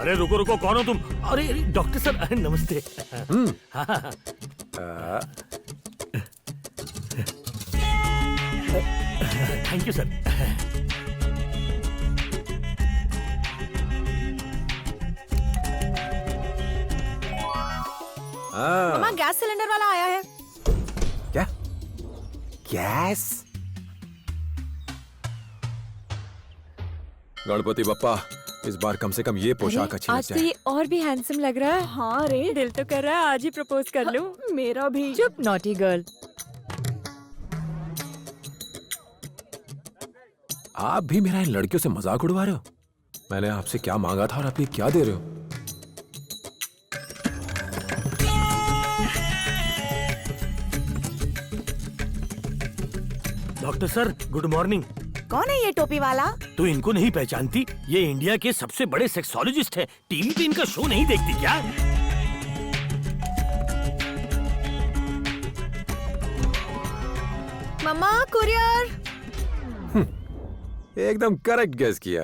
अरे रुको रुको, कौन हो तुम? अरे अरे, डॉक्टर सर, अरे नमस्ते। Thank you sir. Mama, gas cylinder वाला आया है। क्या? गैस? गणपति बप्पा, इस बार कम से कम ये पोशाक अच्छी लग आज तो जाए। ये और भी हैंडसम लग रहा है। हाँ रे, दिल तो कर रहा है आज ही प्रपोज कर लूं। मेरा भी। चुप नॉटी गर्ल। आप भी मेरा इन लड़कियों से मजाक उड़वा रहे हो? मैंने आपसे क्या मांगा था और आप ये क्या दे रहे हो? Doctor sir, good morning. कौन है ये टोपी वाला? तू इनको नहीं पहचानती? ये इंडिया के सबसे बड़े सेक्सोलॉजिस्ट है। टीवी पे इनका शो नहीं देखती क्या? मम्मा, कुरियर। एकदम करेक्ट गेस किया।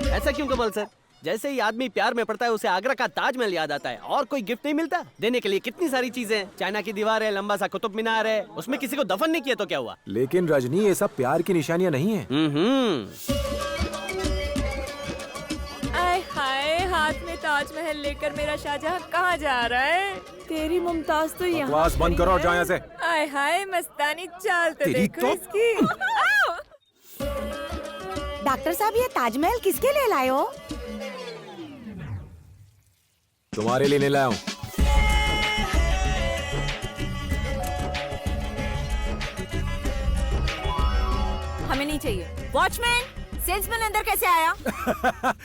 ऐसा क्यों कमल सर? जैसे ही आदमी प्यार में पड़ता है उसे आगरा का ताजमहल याद आता है और कोई गिफ्ट नहीं मिलता देने के लिए। कितनी सारी चीजें हैं, चाइना की दीवार है, लंबा सा कुतुब मीनार है, उसमें किसी को दफन नहीं किया तो क्या हुआ? लेकिन रजनी, ये सब प्यार की निशानियां नहीं है। आय हाय, हाथ में ताजमहल लेकर मेरा शाहजहां कहाँ जा रहा है? तेरी मुमताज तो यहाँ बकवास बंद करो और जाओ यहाँ से। आय हाय, मस्तानी चाल तो तेरी देखो तो- इसकी। डॉक्टर साहब, ये ताजमहल किसके लिए लाए हो? तुम्हारे लिए नहीं लाया हूँ। हमें नहीं चाहिए। वॉचमैन, सेल्समैन अंदर कैसे आया?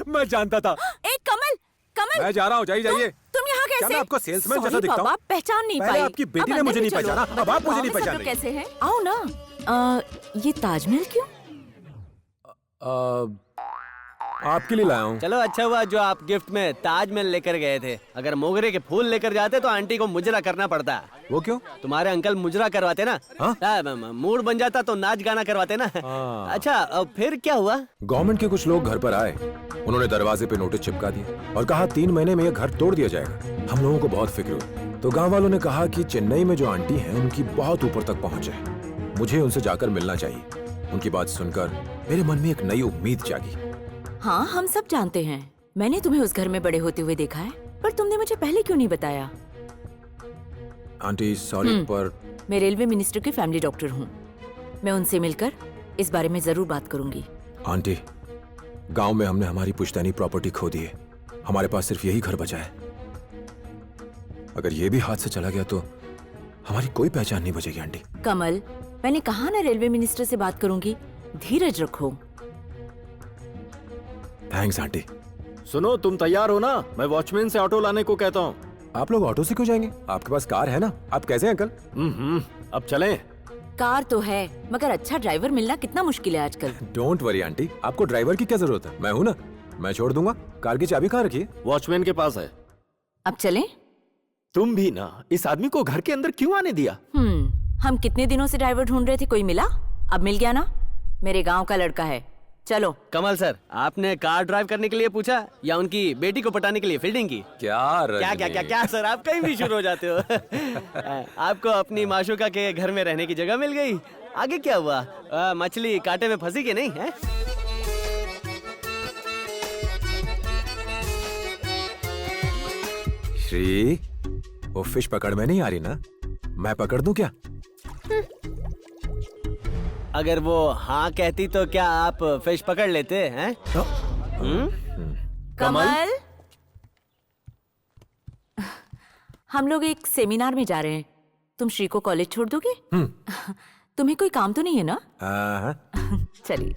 मैं जानता था। एक कमल, कमल। मैं जा रहा हूँ, जाइए जाइए। तुम यहाँ क्या कैसे? मैं आपको सेल्समैन Sorry जैसा दिखता हूँ? बाबा, पहचान नहीं पहले पाई। आपकी बेटी अब ने मुझे अंदर नहीं भी चलो। पहचाना, अब आप मुझे नहीं बताओ, सब लोग पहचानेंगे। कैसे हैं? आओ ना। ये ताजमहल क्यों? आपके लिए लाया हूँ। चलो अच्छा हुआ जो आप गिफ्ट में ताजमहल लेकर गए थे। अगर मोगरे के फूल लेकर जाते तो आंटी को मुजरा करना पड़ता। वो क्यों? तुम्हारे अंकल मुजरा करवाते ना। हाँ? मूड बन जाता तो नाच गाना करवाते ना। हाँ। अच्छा, फिर क्या हुआ? गवर्नमेंट के कुछ लोग घर पर आए। उन्होंने दरवाजे पे नोटिस चिपका दिया और कहा 3 महीने में ये घर तोड़ दिया जाएगा। हम लोगों को बहुत फिक्र हुई, तो गांव वालों ने कहा कि चेन्नई में जो आंटी हैं उनकी बहुत ऊपर तक पहुंच है, मुझे उनसे जाकर मिलना चाहिए। उनकी बात सुनकर मेरे मन में एक नई उम्मीद जागी। हाँ, हम सब जानते हैं। मैंने तुम्हें उस घर में बड़े होते हुए देखा है, पर तुमने मुझे पहले क्यों नहीं बताया? आंटी सॉरी, पर मैं रेलवे मिनिस्टर की फैमिली डॉक्टर हूँ। मैं उनसे मिलकर इस बारे में जरूर बात करूंगी। आंटी, गांव में हमने हमारी पुश्तैनी प्रॉपर्टी खो दी है। हमारे पास सिर्फ यही घर बचा है। अगर ये भी हाथ से चला गया तो हमारी कोई पहचान नहीं बचेगी। आंटी कमल, मैंने कहा ना रेलवे मिनिस्टर से बात करूंगी। धीरज रखो। Thanks aunty. सुनो, तुम तैयार हो ना? मैं वॉचमैन से ऑटो लाने को कहता हूँ। आप लोग ऑटो से क्यों जाएंगे? आपके पास कार है ना। आप कैसे हैं अंकल? अब चलें। कार तो है, मगर अच्छा ड्राइवर मिलना कितना मुश्किल है आजकल। डोंट वरी आंटी, आपको ड्राइवर की क्या जरूरत है? मैं हूं ना, मैं छोड़ दूंगा। कार की चाबी कहाँ रखी है? वॉचमैन के पास है। अब चलें? तुम भी ना, इस आदमी को घर के अंदर क्यों आने दिया? हम कितने दिनों से ड्राइवर ढूंढ रहे थे, कोई मिला? अब मिल गया ना। मेरे गांव का लड़का है। चलो। कमल सर, आपने कार ड्राइव करने के लिए पूछा या उनकी बेटी को पटाने के लिए फील्डिंग की? क्या क्या क्या क्या क्या सर, आप कहीं भी शुरू हो जाते हो। आपको अपनी माशूका के घर में रहने की जगह मिल गई। आगे क्या हुआ? मछली कांटे में फंसी कि नहीं है? श्री, वो फिश पकड़ में नहीं आ रही ना? मैं पकड़ दूं क्या? अगर वो हाँ कहती तो क्या आप फिश पकड़ लेते हैं? कमल, हम लोग एक सेमिनार में जा रहे हैं। तुम श्री को कॉलेज छोड़ दोगे? तुम्हें कोई काम तो नहीं है ना? हाँ। चलिए।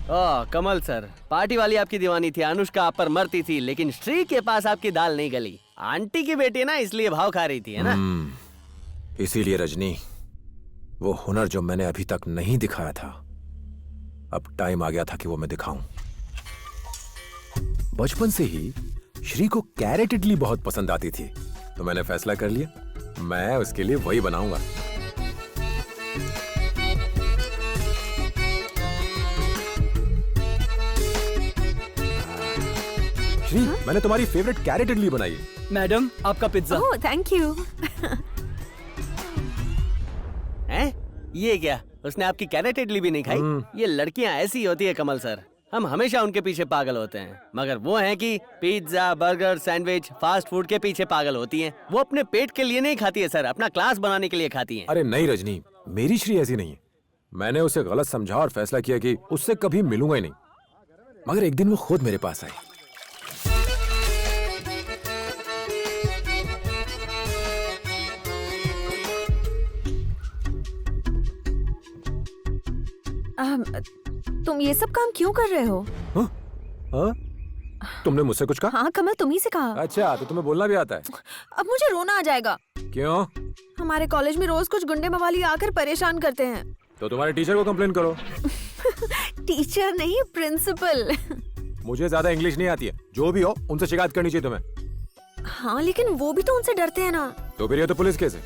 ओह कमल सर, पार्टी वाली आपकी दीवानी थी, अनुष्का आप पर मरती थी, लेकिन श्री के पास आपकी दाल नहीं गली। आंटी की बेटी ना, इसलिए भाव खा रही थी, है ना? इसीलिए रजनी, वो हुनर जो मैंने अभी तक नहीं दिखाया था, अब टाइम आ गया था कि वो मैं दिखाऊं। बचपन से ही श्री को कैरेट इडली बहुत पसंद आती थी, तो मैंने फैसला कर लिया मैं उसके लिए वही बनाऊंगा। श्री, मैंने तुम्हारी फेवरेट कैरेट इडली बनाई है। मैडम आपका पिज्जा। Oh thank you. हैं? ये क्या, उसने आपकी कैरेट इडली भी नहीं खाई? ये लड़कियां ऐसी होती है कमल सर, हम हमेशा उनके पीछे पागल होते हैं, मगर वो हैं कि pizza, burger, sandwich, fast food के पीछे पागल होती हैं। वो अपने पेट के लिए नहीं खाती है सर, अपना क्लास बनाने के लिए खाती हैं। अरे नहीं रजनी, मेरी श्री ऐसी नहीं है। मैंने उसे गलत समझा और फैसला किया कि उससे कभी मिलूंगा ही नहीं, मगर एक दिन वो खुद मेरे पास आई। तुम ये सब काम क्यों कर रहे हो? हाँ? तुमने मुझसे कुछ कहा? हाँ कमल, तुम्ही से कहा। अच्छा, तो तुम्हें बोलना भी आता है? अब मुझे रोना आ जाएगा। क्यों? हमारे कॉलेज में रोज कुछ गुंडे मवाली आकर परेशान करते हैं। तो तुम्हारे टीचर को कंप्लेन करो। टीचर नहीं, प्रिंसिपल। मुझे ज्यादा इंग्लिश नहीं आती है, जो भी हो उनसे शिकायत करनी चाहिए तुम्हें। हाँ लेकिन वो भी तो उनसे डरते हैं ना। तो फिर ये तो पुलिस केस है।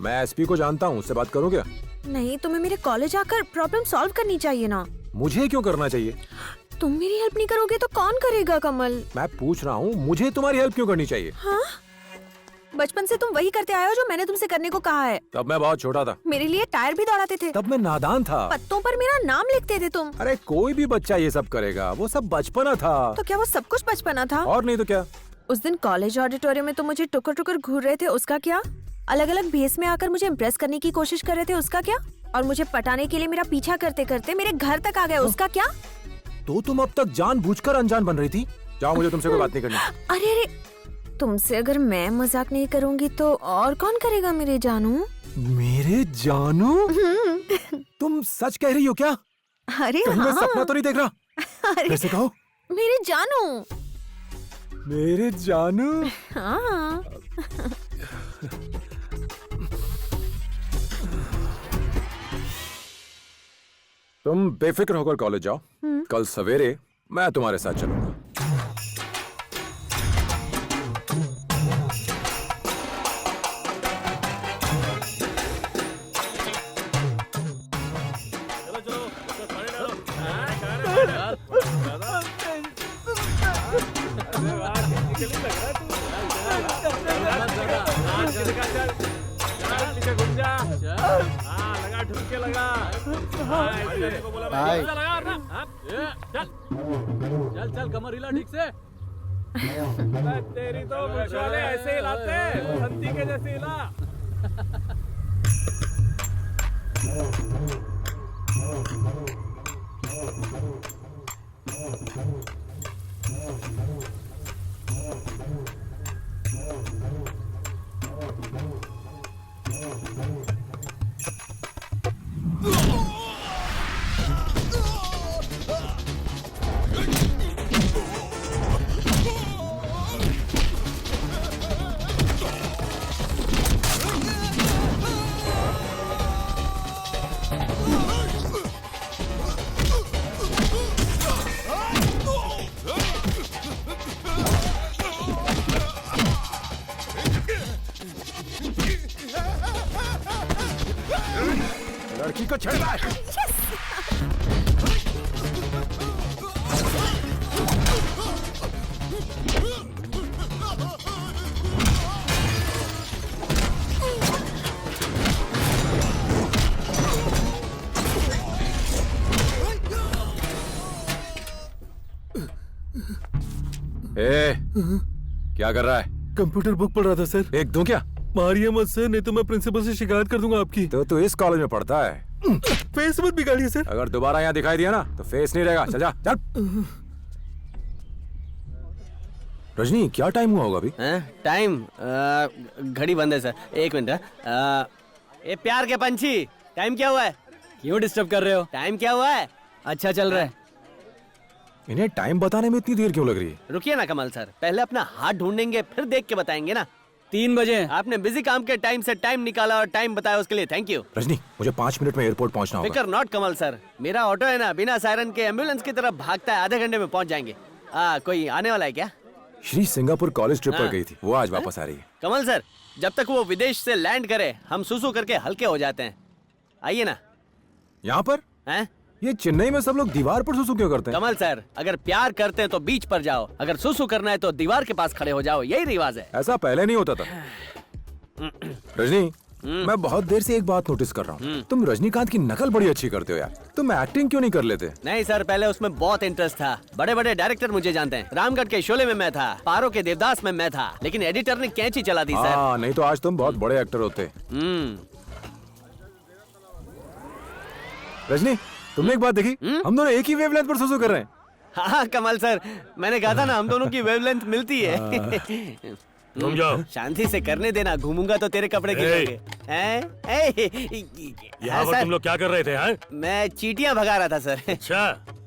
मैं एसपी को जानता हूँ, उससे बात करूँ क्या? नहीं, तुम्हें मेरे कॉलेज आकर प्रॉब्लम सॉल्व करनी चाहिए ना। मुझे क्यों करना चाहिए? तुम मेरी हेल्प नहीं करोगे तो कौन करेगा कमल? मैं पूछ रहा हूँ, मुझे तुम्हारी हेल्प क्यों करनी चाहिए? हाँ, बचपन से तुम वही करते आए हो जो मैंने तुमसे करने को कहा है। तब मैं बहुत छोटा था। मेरे लिए टायर भी दौड़ाते थे। तब मैं नादान था। पत्तों पर मेरा नाम लिखते थे तुम। अरे कोई भी बच्चा ये सब करेगा, वो सब बचपना था। तो क्या वो सब कुछ बचपना था? और नहीं तो क्या। उस दिन कॉलेज ऑडिटोरियम में तुम मुझे टुकर टुकर घूर रहे थे, उसका क्या? अलग अलग भेस में आकर मुझे इम्प्रेस करने की कोशिश कर रहे थे, उसका क्या? और मुझे पटाने के लिए मेरा पीछा करते करते मेरे घर तक आ गए, उसका क्या? तो तुम अब तक जानबूझकर अनजान बन रही थी। जाओ, मुझे तुमसे कोई बात नहीं करनी। अरे अरे, तुमसे अगर मैं मजाक नहीं करूंगी तो और कौन करेगा मेरे जानू? मेरे जानू? तुम सच कह रही हो क्या? अरे कहीं मैं हाँ। सपना तो नहीं देख रहा? अरे कैसे कहो? मेरे जानू। मेरे जानू? हाँ। तुम बेफिक्र होकर कॉलेज जाओ, कल सवेरे मैं तुम्हारे साथ चलूंगा। चल कमर हिला ठीक से। तेरी तो मुझवाले ऐसे हिलाते हैं, संती के जैसे हिला। लड़की को छेड़ रहा है। क्या कर रहा है? कंप्यूटर बुक पढ़ रहा था सर। एक दूं क्या? मारिए मत सर, नहीं तो मैं प्रिंसिपल से शिकायत कर दूंगा आपकी। तो तू इस कॉलेज में पढ़ता है? फेस मत बिगाड़िए सर। अगर दोबारा यहाँ दिखाई दिया ना तो फेस नहीं रहेगा। चल जा, चल। रजनी, क्या टाइम हुआ होगा अभी? टाइम घड़ी बंद है सर, एक मिनट। ये प्यार के पंछी, टाइम क्या हुआ है? क्यों डिस्टर्ब कर रहे हो? टाइम क्या हुआ है? अच्छा चल रहा है। इन्हें टाइम बताने में इतनी देर क्यों लग रही है? रुकिए ना कमल सर, पहले अपना हाथ ढूंढेंगे फिर देख के बताएंगे ना। 3 बजे। आपने बिजी काम के टाइम से टाइम निकाला और टाइम बताया, उसके लिए थैंक यू। रजनी, मुझे 5 मिनट में एयरपोर्ट पहुंचना होगा। फिकर नॉट कमल सर, मेरा ऑटो है ना, बिना सायरन के एम्बुलेंस की तरफ भागता है, आधे घंटे में पहुंच जाएंगे। कोई आने वाला है क्या? श्री सिंगापुर कॉलेज ट्रिप पर हाँ। गई थी, वो आज वापस आ रही है। कमल सर, जब तक वो विदेश से लैंड करे हम सुसु करके हल्के हो जाते हैं। आइए ना। यहाँ पर? हैं? ये चेन्नई में सब लोग दीवार पर सुसु क्यों करते हैं? कमल सर, अगर प्यार करते हैं तो बीच पर जाओ, अगर सुसु करना है तो दीवार के पास खड़े हो जाओ, यही रिवाज है। ऐसा पहले नहीं होता था। रजनी, मैं बहुत देर से एक बात नोटिस कर रहा हूँ, तुम रजनीकांत की नकल बड़ी अच्छी करते हो यार। तुम एक्टिंग क्यों नहीं कर लेते? नहीं सर, पहले उसमें बहुत इंटरेस्ट था। बड़े बड़े डायरेक्टर मुझे जानते हैं। रामगढ़ के शोले में मैं था, पारो के देवदास में मैं था, लेकिन एडिटर ने कैंची चला दी सर। हाँ, नहीं तो आज तुम बहुत बड़े एक्टर होते। रजनी, तुमने एक बात देखी? हम दोनों एक ही वेवलेंथ पर सुसु कर रहे हैं। हाँ कमल सर, मैंने कहा था ना हम दोनों की वेवलेंथ मिलती है। तुम जाओ। शांति से करने देना, घूमूंगा तो तेरे कपड़े गिरेंगे। यहाँ पर तुम लोग क्या कर रहे थे? हैं? मैं चींटियां भगा रहा था सर। अच्छा,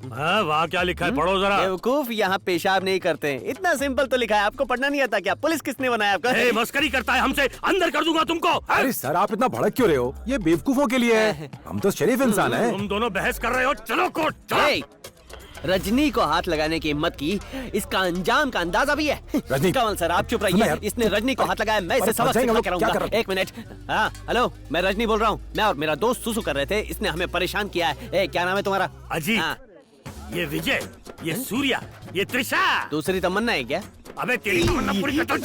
हाँ, वहाँ क्या लिखा है? पढ़ो जरा। बेवकूफ, यहाँ पेशाब नहीं करते। इतना सिंपल तो लिखा है, आपको पढ़ना नहीं आता क्या? पुलिस किसने बनाया आपको? ए, मस्करी करता है हमसे, अंदर कर दूंगा तुमको। हैं? अरे सर, आप इतना भड़क क्यों रहे हो? ये बेवकूफों के लिए है, हम तो शरीफ इंसान हैं। तुम दोनों बहस कर रहे हो, चलो कोर्ट चलो। ए, रजनी को हाथ लगाने की हिम्मत की, इसका अंजाम का अंदाजा भी है। रजनी, कमल सर आप चुप सुनो रहिए, यार। इसने रजनी को हाथ लगाया, मैं इसे अरे, सबक बचाएंगे सिखा लोग, के क्या रहूंगा। कर रहे हो? एक मिनट। हाँ हेलो, मैं रजनी बोल रहा हूँ। मैं और मेरा दोस्त सुसु कर रहे थे, इसने हमें परेशान किया है। ए, क्या नाम है तुम्हारा? अजीत, हाँ, ये विजय, ये सूर्या, ये त्रिशा। दूसरी तमन्ना है क्या? अबे तेरी तमन्ना पूरी कर तो जा।